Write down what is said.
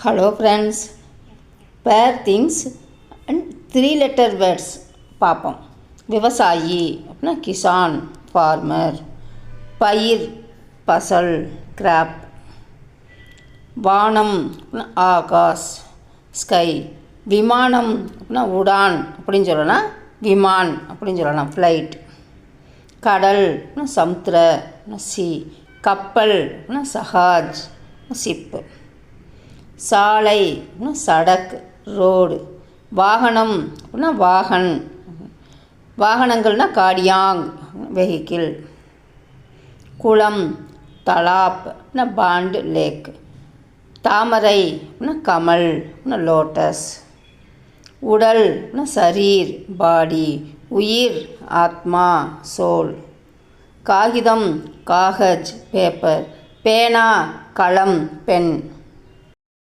Hello friends, pair things and 3-letter words பார்ப்போம். விவசாயி அப்படின்னா கிசான் ஃபார்மர், பயிர் பசல் கிராப், வானம் அப்படின்னா ஆகாஷ் ஸ்கை, விமானம் அப்படின்னா உடான் அப்படின்னு சொல்லலாம், விமான் அப்படின்னு சொல்லலாம் ஃப்ளைட், கடல் அப்படின்னா சமுத்திர சி, கப்பல் அப்படின்னா சஹாஜ் ஷிப்பு, சாலை அப்படின்னா சடக் ரோடு, வாகனம் அப்படின்னா வாகன், வாகனங்கள்னால் காடியாங் வெஹிக்கிள், குளம் தலாப் அப்படின்னா பாண்ட் லேக், தாமரை அப்படின்னா கமல் அப்படின்னா லோட்டஸ், உடல் அப்படின்னா சரீர் பாடி, உயிர் ஆத்மா சோல், காகிதம் காகஜ் பேப்பர், பேனா களம் பென்.